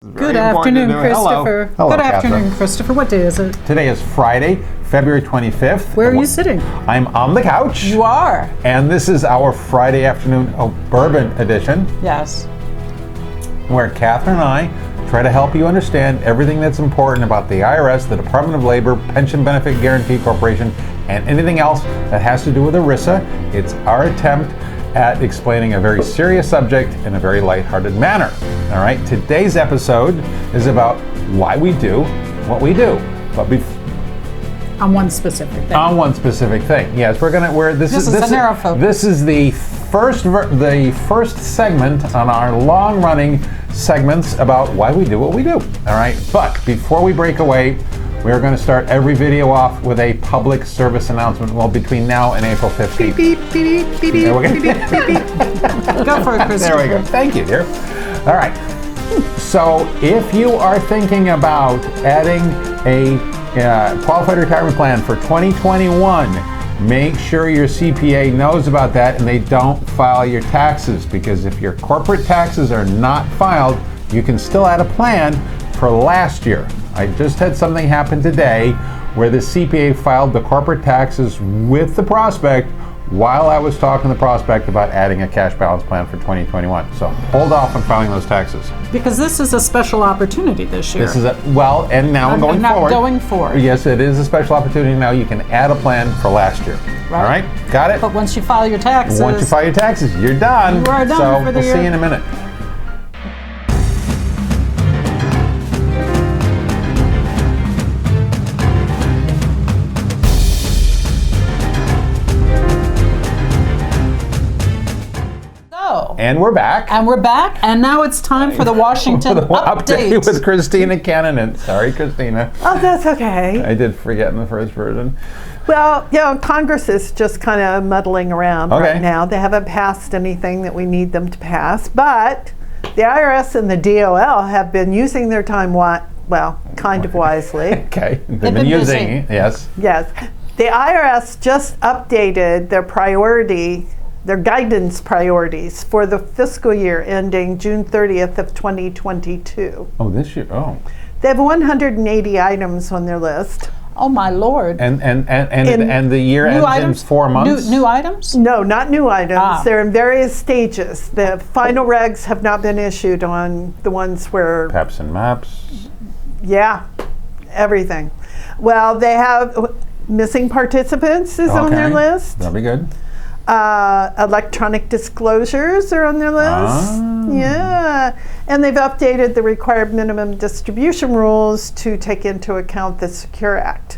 Good afternoon, Christopher. Hello, Good afternoon, Katherine. Christopher. What day is it? Today is Friday, February 25th. Where are you sitting? I'm on the couch. You are. And this is our Friday afternoon bourbon edition, Yes. where Katherine and I try to help you understand everything that's important about the IRS, the Department of Labor, Pension Benefit Guaranty Corporation, and anything else that has to do with ERISA. It's our attempt at explaining a very serious subject in a very lighthearted manner. All right, today's episode is about why we do what we do. But On one specific thing. on one specific thing. Yes, this is a narrow focus. This is the first segment on our long-running segments about why we do what we do. All right, but before we break away, we are going to start every video off with a public service announcement. Well, between now and April 15th. Beep, beep, beep, beep, beep, There we go. beep, beep, beep, beep. Go for it, Christopher. There we go. Thank you, dear. All right. So if you are thinking about adding a qualified retirement plan for 2021, make sure your CPA knows about that and they don't file your taxes, because if your corporate taxes are not filed, you can still add a plan for last year. I just had something happen today where the CPA filed the corporate taxes with the prospect while I was talking to the prospect about adding a cash balance plan for 2021. So hold off on filing those taxes. Because this is a special opportunity this year. This is and now going forward. Going forward. Yes, it is a special opportunity now. You can add a plan for last year. Right. All right? Got it? But once you file your taxes. Once you file your taxes, you're done. You are done so for the we'll year. see you in a minute. And we're back. And we're back, and now it's time for the Washington update. with Kristina Kananen. Sorry, Kristina. Oh, that's okay. I did forget in the first version. Well, Congress is just kind of muddling around right now. They haven't passed anything that we need them to pass, but the IRS and the DOL have been using their time kind of wisely. Okay, they've been using, yes. Yes. The IRS just updated their guidance priorities for the fiscal year ending June 30th of 2022. Oh, this year, oh. They have 180 items on their list. Oh my Lord. And the year ends in 4 months? New items? No, not new items. Ah. They're in various stages. The final regs have not been issued on the ones where... PEPs and MAPs? Yeah, everything. Well, they have missing participants is on their list. That'll be good. Electronic disclosures are on their list. Yeah. And they've updated the required minimum distribution rules to take into account the Secure Act.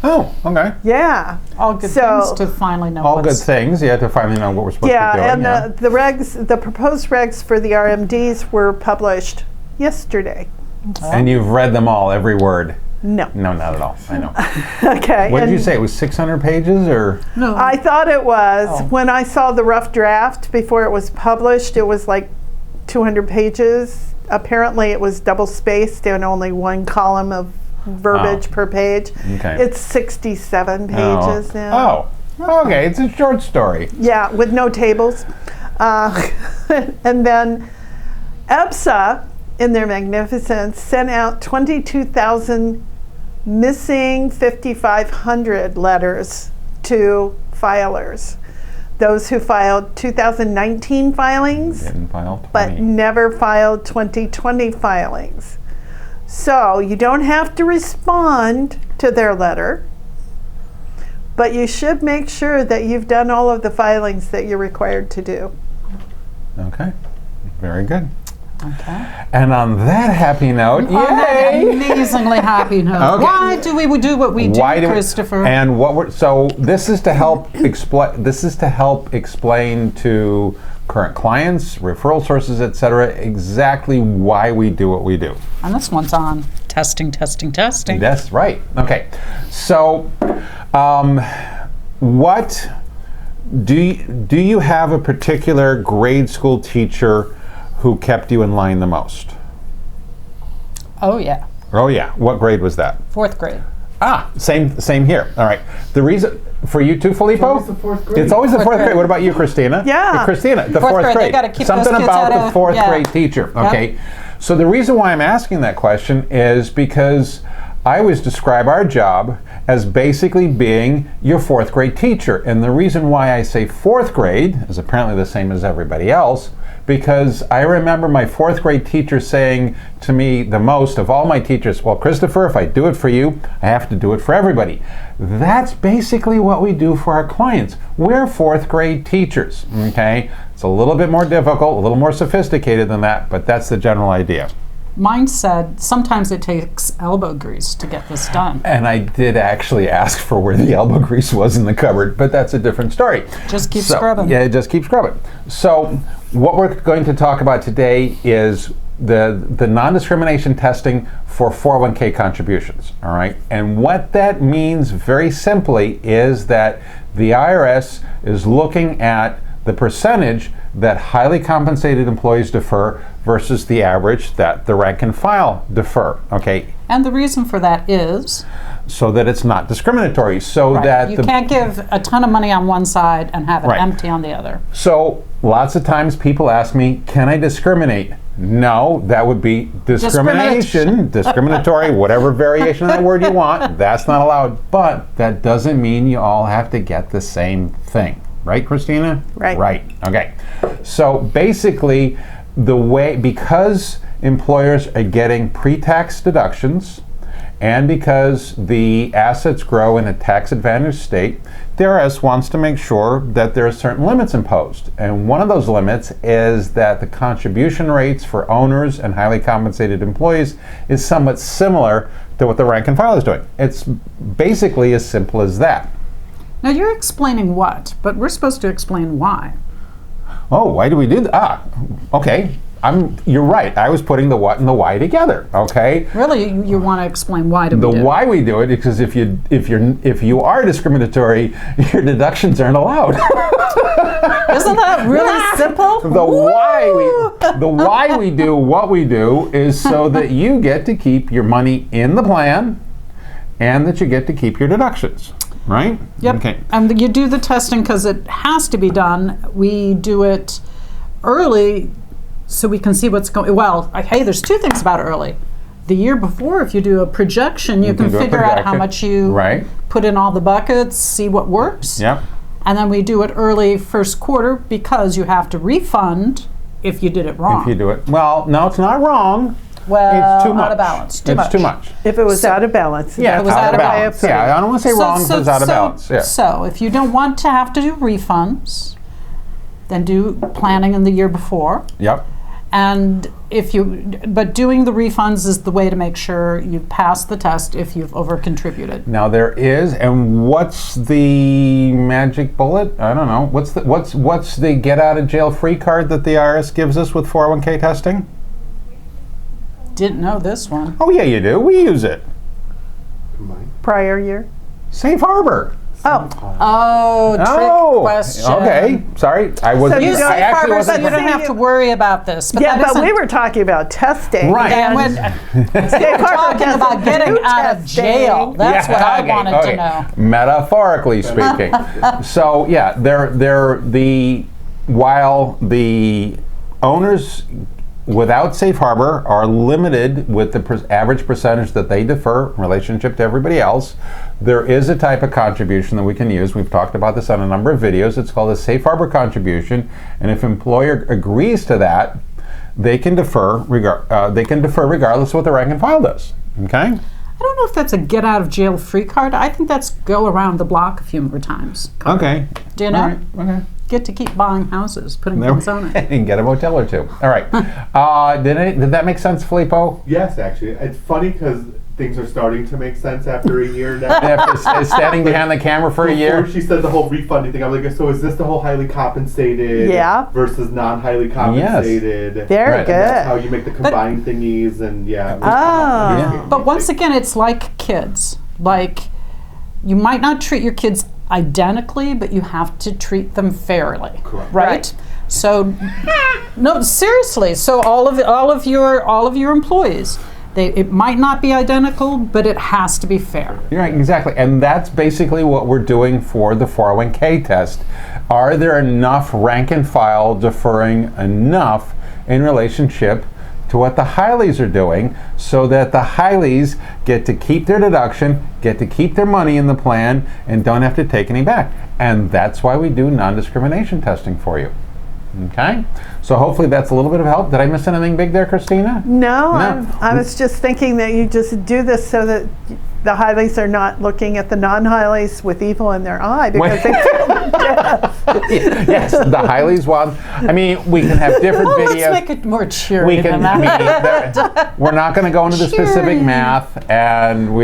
Oh, okay. Yeah. All good things to finally know All good things, to finally know what we're supposed to be doing. And the proposed regs for the RMDs were published yesterday. And you've read them all, every word? No. No, not at all. I know. Okay. What did you say? It was 600 pages or? No. I thought it was. When I saw the rough draft before it was published, it was like 200 pages. Apparently it was double spaced and only one column of verbiage per page. Okay. It's 67 pages now. Oh, okay. It's a short story. Yeah, with no tables. And then EBSA, in their magnificence, sent out 22,000 missing 5,500 letters to filers. Those who filed 2019 filings, Didn't file 20. but never filed 2020 filings. So you don't have to respond to their letter, but you should make sure that you've done all of the filings that you're required to do. Okay, very good. Okay. And on that happy note, On that yay! amazingly happy note. Okay. Why do we do what we do, Christopher? And this is to help explain. This is to help explain to current clients, referral sources, etc., exactly why we do what we do. And this one's on testing. That's right. Okay. So, what do you have a particular grade school teacher who kept you in line the most? Oh yeah. Oh yeah. What grade was that? 4th grade. Same here. All right. The reason for you too, Filippo? It's always the 4th grade. It's always the 4th grade. What about you, Kristina? Yeah. Kristina, the Fourth 4th grade. grade. They gotta keep Something those kids about out the of- 4th yeah. grade teacher. Okay. So the reason why I'm asking that question is because I always describe our job as basically being your 4th grade teacher. And the reason why I say 4th grade is apparently the same as everybody else, because I remember my 4th grade teacher saying to me the most of all my teachers, well, Christopher, if I do it for you, I have to do it for everybody. That's basically what we do for our clients. We're 4th grade teachers, okay? It's a little bit more difficult, a little more sophisticated than that, but that's the general idea. Mine said sometimes it takes elbow grease to get this done. And I did actually ask for where the elbow grease was in the cupboard, but that's a different story. Just keep scrubbing. Yeah, just keep scrubbing. So what we're going to talk about today is the non-discrimination testing for 401k contributions, all right? And what that means very simply is that the IRS is looking at the percentage that highly compensated employees defer versus the average that the rank and file defer, okay? And the reason for that is? So that it's not discriminatory, so that you can't give a ton of money on one side and have it empty on the other. So lots of times people ask me, can I discriminate? No, that would be discrimination, discriminatory, whatever variation of that word you want, that's not allowed. But that doesn't mean you all have to get the same thing. Right, Kristina? Right. Right, okay. So basically, because employers are getting pre-tax deductions and because the assets grow in a tax-advantaged state, the IRS wants to make sure that there are certain limits imposed. And one of those limits is that the contribution rates for owners and highly compensated employees is somewhat similar to what the rank and file is doing. It's basically as simple as that. Now you're explaining what, but we're supposed to explain why. Oh, why do we do that? Okay. You're right. I was putting the what and the why together. Okay. Really, you want to explain why do we do it? The why we do it is because if you are discriminatory, your deductions aren't allowed. Isn't that really simple? The why we do what we do is so that you get to keep your money in the plan, and that you get to keep your deductions. Right? Yep. Okay. And you do the testing because it has to be done. We do it early so we can see what's going. Well, hey, there's 2 things about early. The year before, if you do a projection, you can figure out how much you put in all the buckets, see what works. Yep. And then we do it early first quarter because you have to refund if you did it wrong. If you do it. Well, no, it's not wrong. Well, it's too much. out of balance. It's too much. If it was out of balance. Yeah, it was out of balance. Yeah, I don't want to say wrong, but it's out of balance. Yeah. So if you don't want to have to do refunds, then do planning in the year before. Yep. And but doing the refunds is the way to make sure you pass the test if you've over-contributed. Now there is, and what's the magic bullet? I don't know. What's the get out of jail free card that the IRS gives us with 401k testing? Didn't know this one. Oh yeah, you do. We use it. Prior year? Safe harbor. Trick question. Okay, sorry. I wasn't. You I actually wasn't. so you don't have to worry about this. But but we were talking about testing. Right. And we're talking about getting out of jail. That's what I wanted to know. Metaphorically speaking. So yeah, while the owners without safe harbor are limited with the average percentage that they defer in relationship to everybody else, there is a type of contribution that we can use. We've talked about this on a number of videos. It's called a safe harbor contribution, and if employer agrees to that, they can defer regardless of what the rank and file does. Okay? I don't know if that's a get out of jail free card. I think that's go around the block a few more times. Okay. Do you know? All right. Okay. Get to keep buying houses, putting things on it. And get a motel or 2. All right. Did that make sense, Filippo? Yes, actually. It's funny because things are starting to make sense after a year now. After standing behind the camera for a year? Before she said the whole refunding thing, I'm like, so is this the whole highly compensated versus non-highly compensated? Yes. Very good. That's how you make the combined thingies and But once again, it's like kids. Like, you might not treat your kids identically, but you have to treat them fairly. Correct. Right? So, no, seriously. So all of your employees, it might not be identical, but it has to be fair. You're right, exactly. And that's basically what we're doing for the 401k test. Are there enough rank and file deferring enough in relationship to what the Hileys are doing, so that the Hileys get to keep their deduction, get to keep their money in the plan, and don't have to take any back. And that's why we do non-discrimination testing for you. Okay? So hopefully that's a little bit of help. Did I miss anything big there, Kristina? No. I was just thinking that you just do this so that the Hileys are not looking at the non-Hileys with evil in their eye, because they feel death. Yes, the Hileys want. I mean, we can have different videos. Let's make it more cheery than I that. mean, we're not going to go into the specific math, and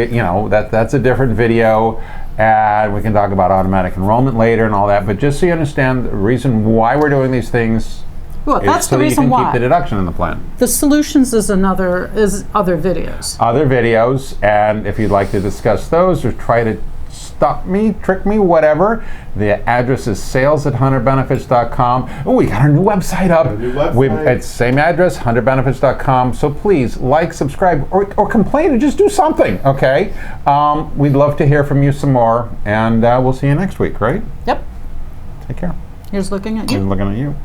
that's a different video, and we can talk about automatic enrollment later and all that. But just so you understand the reason why we're doing these things. Well, that's so the reason you can why. keep the deduction in the plan. The solutions is other videos. Other videos, and if you'd like to discuss those or try to stop me, trick me, whatever, the address is sales@100benefits.com. Oh, we got our new website up. It's same address, 100benefits.com. So please like, subscribe, or complain, or just do something, okay? We'd love to hear from you some more, and we'll see you next week, right? Yep. Take care. Here's looking at you. Here's looking at you.